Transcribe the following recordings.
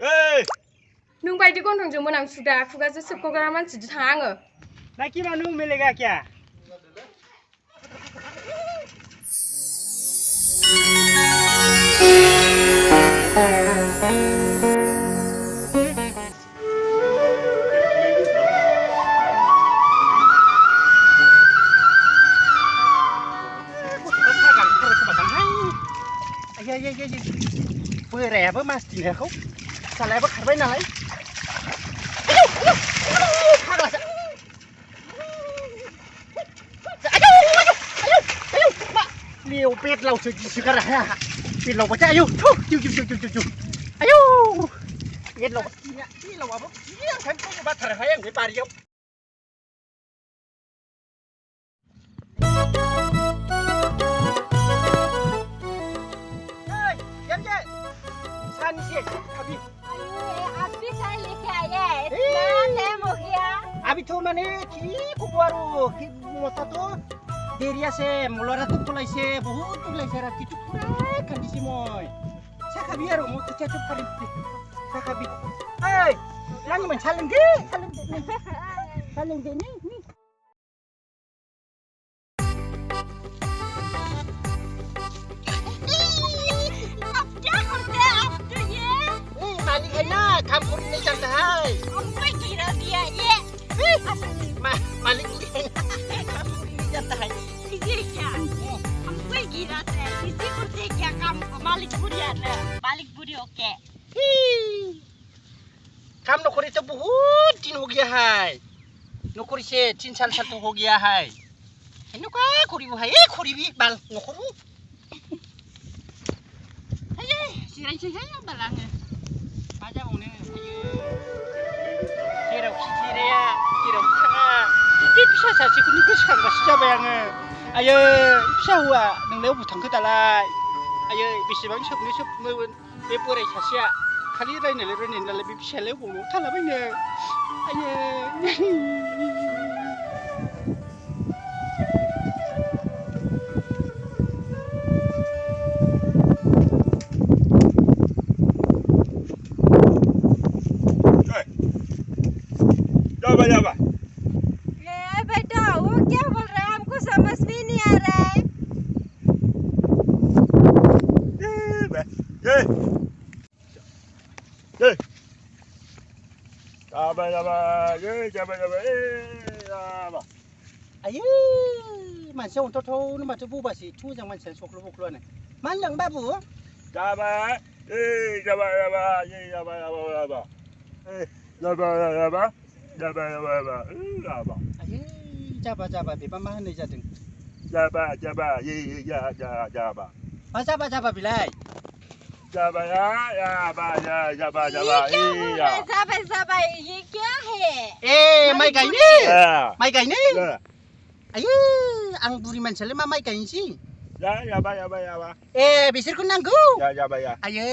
नों बायदि गन्थंजोंमोन आं सुदा खुगाजों सोबख'ग्रा मानसिजों थाङा आङो नाखि मानु मिलेगा क्या बोरायाबो मासदिनाखौ सालायाबो खारबाय नालाय Liều bét lau sợi chỉ cả ra bét lau bacca ayo chu ayo bét lau apa iya kan kau batar hayang di pariau hey jam san sih abi abi saya लेके आया है इतना टाइम हो गया abi tu mana ki ku baru ki mota tu Deria se mulora tu tulai se बहुत tulai se rati tu pura kondisi moy sakabi aro mo tu cacuk kari sakabi hey lagi men saling de ni Abdu ye malik hai na kam ko ni janta hai apa kira dia ye malik ni kam ko ni janta hai ये क्या हमको गिरा था किसी को से क्या काम मालिक बुरी है ना मालिक बुरी ओके काम नौकरी तो बहुत दिन हो गया है नौकरी से 3 साल तो हो गया है नुका खोरी वो है खोरी भी बाल नौकरू अये सिराय से है बालांग बाजा बुंने जेराव खिजिरिया जेराव थाङा बे फिसा सासेखौनो गोसोखांगासिनो जाबाय आङो आयै फिसा हौवा नोंलाय अबाव थांखो दालाय आयै बेसेबां सोबनो बे बोराय सासेया खालि रायनाय नालाय बे फिसायालाय अबाव थालाबायनो आयै जाबा ये बेटा वो क्या बोल रहा है हमको समझ में नहीं आ रहा है जाबा आयै मानसिया अन्थावथावनो माथो बबासि एथ' मोजां मानसियानो सख्ल' बख्ल'आनो मा होनदों बाबु जाबा आयै जाबा बेबा मा होननाय जादों जाबा मा जाबा बेलाय जाबा ये क्या है ए माइ गायनो आयै आं बुरि मानसियालाय मा माइ गायनोसै ए बिसोरखौ नांगौ आयै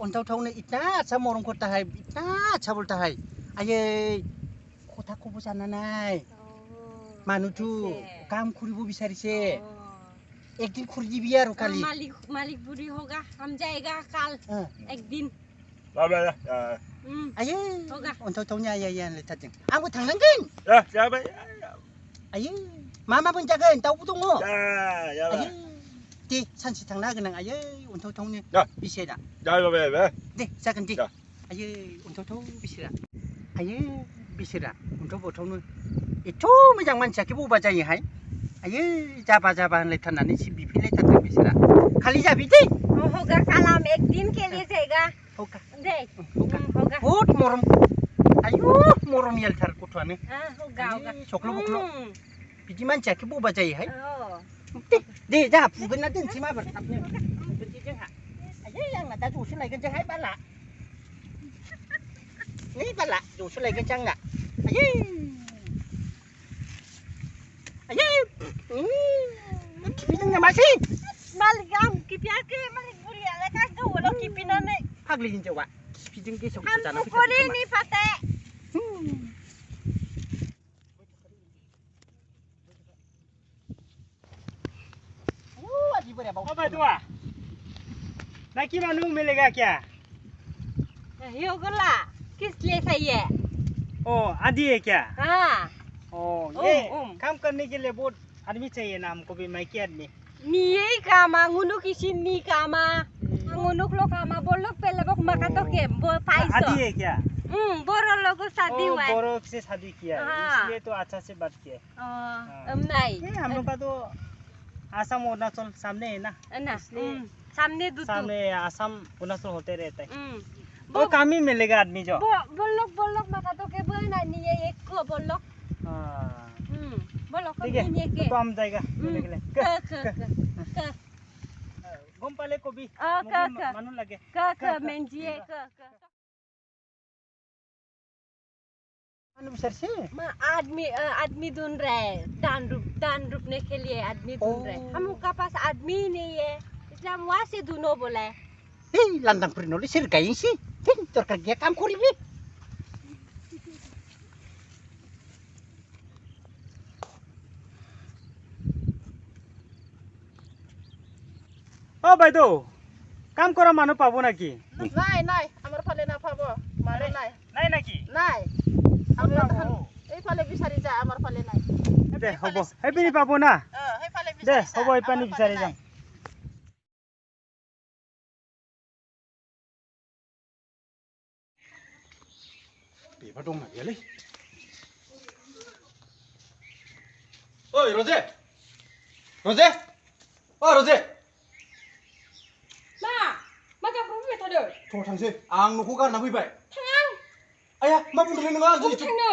अन्थावथावनो इतना अच्छा मरम करता है इतना अच्छा बोलता है आयै खोथाखौबो जानानाय मानुथु काम खुरिबो बिचारिसे एक दिन खुरजी भी यार काली मालिक बुरी होगा हम जाएगा कल एक दिन आयै होगा अन्थावथावनो आयै लेथारजों आंबो थांनांगोन आयै मा मोनजागोन दाउबो दङ आयै दे सानसे थांनो हागोन आं आयै अन्थावथावनो बिसेरा दे जागोन दे आयै अन्थावथाव बिसेरा आयै बिसेरा अन्थावथावनो एथ' मोजां मानसियाखि बबा जायोहाय आयै जाबा होनलायथारनानै सि बिफैलायथारदों बिसेरा खालि जाबि दे होगा कल हम एक दिन के लिए जाएगा होगा दे होगा बहुत मरम आयु मरम यालथार गथ'आनो होगा सख्ल' बख्ल' बिदि मानसियाखि बबा जायोहाय दे जाहा फुगोन ना दोनसै माबार थाबनो फुगोनसै जोंहा आयै आंना दा जौसो लायगोन जोंहाय बाला नै बाला जौसो लायगोन आंना आयै खिफिदों नामासै मालिक आं खिफियाखै मालिक बुरियालाय गावल' खिफिनानै फाग्लि हिनजावा खिफिदों गेसाव हम नौकरी नहीं पाते नाकी मानू मिलेगा क्या Yogola, किस लिए चाहिए? ओ आदि है क्या हाँ ओ ये काम करने के लिए बहुत आदमी चाहिए ना हमको भी मायके आदमी Ni kama ngunu kisin ni kama ngunu lo kama bolok pele bok makato ke bol paiso आदि है क्या बोरो लोगो शादी हुआ है बोरो से शादी किया है इसलिए तो अच्छा से बात किया नहीं हम लोग का तो आसाम अरुणाचल सामने है ना ना सामने सामने आसाम अरुणाचल होते रहता है वो काम ही मिलेगा आदमी जो बोलोक मकातो के बोल ना नहीं ये एक को बोलोक बोलोक को नहीं के तो हम जाएगा घूम पाले को भी मानो लगे के मेंजिए के सर से आदमी ढूंढ रहे हैं दान रुकने के लिए आदमी ढूंढ रहे हैं हम उनका पास आदमी ही नहीं है इसलिए हम वहाँ से ढूंढो बोला है लंदन पर नोले सिर गई सी तो कर गया काम करी भी ओ भाई तो काम करा मानो पाबो ना की নাই আমার ফালে না পাবো মারে নাই নাই নাকি নাই আমরা এই ফালে বিচারি যা আমার ফালে নাই দে হবো হেপিনি পাবো না এই ফালে দে বিচারি হবো এই পানি বিচারি যাম बेबा दं ना गैयालै ओइ रजे रजे ओ रजे मा गाबखौ फैबाय थादों थ' थांसै आं न'खौ गारना फैबाय थां आया मा बुंदोंलै नोङो बबाव थांनो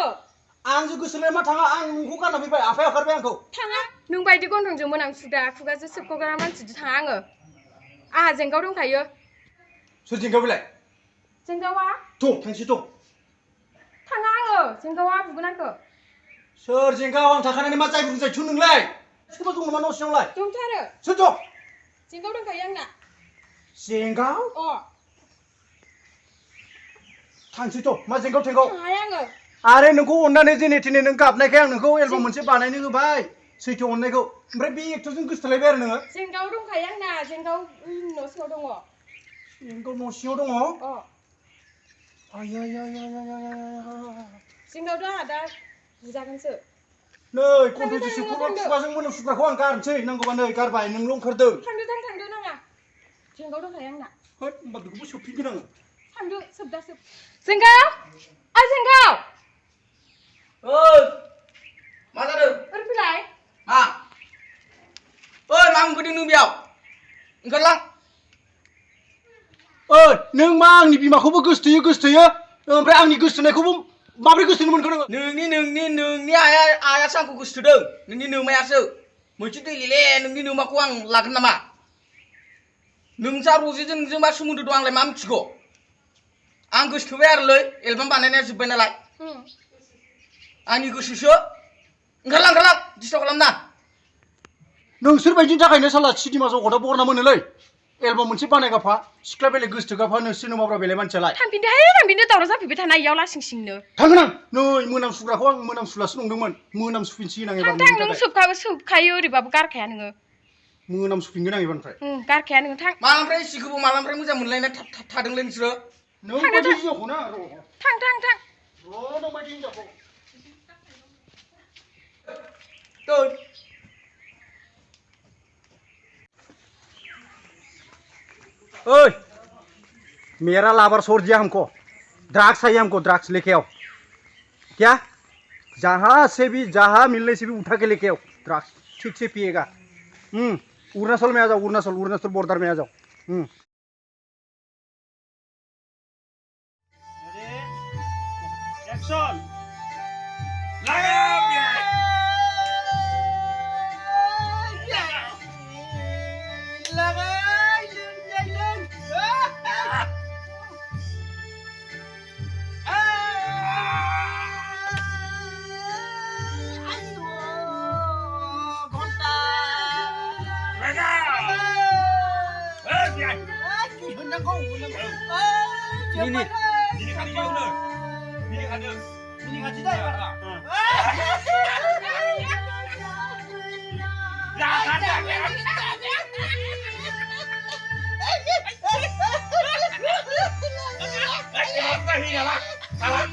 आंजों गोसोलाय मा थाङा आं न'खौ गारना फैबाय आफाया होखारबाय आंखौ थाङा नों बायदि गन्थंजों मोनां सुदा खुगाजों सोबख'ग्रा मानसिजों थाङा आङो आहा जेंगाव दंखायो सोर जेंगाव बेलाय जेंगावा थ' थांसै थ' थाङा आङो जेंगावा बुगोन आंखौ सोर जेंगाव आं थाखानानै मा जाय बुंजायथु नोंलाय सोरबा दं नामा न' सिङावलाय दंथारो सोर दं जेंगाव दंखायो आंना जेंगाव अ थांसै थ' मा जेंगाव थेंगाव थाङा आङो आरे नोंखौ अननानै जेने थेने नों गाबनायखाय आं नोंखौ एलबाम मोनसे बानायनो होबाय सैथो अननायखौ ओमफ्राय बे एक्टरजों गोसोथोलायबाय आरो नोङो जेंगाव दंखायो आंना जेंगाव न' सिङाव दङ जेंगाव न' सिङाव दङ अ जेंगाव दं आहा दा बुजागोनसो नै कन्ट्रजिसो खुगाजों मोनाम सुग्राखौ आं गारनोसै नांगौबा नै गारबाय नोंल' ओंखारदों थांदो नाङा जेंगाव दंखायो आंना होद होमबा बेखौबो सोबफिनगोन आङो थांदो सोबदा सोब जेंगाव आ जेंगाव ओइ मा जादों ओरै फैलाय मा ओइ मा ओंखारदों नों बेयाव ओंखारलां ओइ नों मा आंनि बिमाखौबो गोसोथोयो ओमफ्राय आंनि गोसोथोनायखौबो माबोरै गोसोथोनो मोनखो नोङो नोंनि आयासो आंखौ गोसोथोदों नोंनि नोमायासो मोनसे दैलेले नोंनि नोमाखौ आं लागोन नामा नोंसा रजेजों नोंजों मा सोमोन्दो दं आंलाय मा मिथिगौ आं गोसोथोबाय आरोलै एलबाम बानायनाया जोब्बाय नालाय आंनि गोसोसो ओंखारलां डिस्टार्ब खालामना नोंसोर बायदिनि थाखायनो साला सिनेमा जगतआ बरना मोनोलै एलबाम मोनसे बानायगाफा सिख्ला बेलेग गोसोथोगाफा नोंसोर नोमाब्रा बेलेग मानसियालाय थांफिनदो दावराव जाफैबाय थाना इयाव लासिं सिंनो थांगोन आं नै मोनामसुग्राखौ आं मोनामसुलासो नंदोंमोन मोनामसुफिनसिगोन आं एबार थां नों सोबखायो ओरैबाबो गारखाया नोङो मोनामसुफिनगोन आं एबारनिफ्राय गारखाया नोङो थां मालानिफ्राय सिखौबो मालानिफ्राय मोजां मोनलायनाय थादोंलै नोंसोरो नों बायदि हिनजावखौ ना थां र' नों बायदि हिनजावखौ ओए मेरा लावर छोड़ दिया हमको ड्रग्स चाहिए हमको ड्रग्स लेके आओ क्या जहाँ से भी जहाँ मिलने से भी उठा के लेके आओ ड्रग्स ठीक से पिएगा अरुणाचल में आ जाओ अरुणाचल बॉर्डर में आ जाओ एक्शन Ini Apa?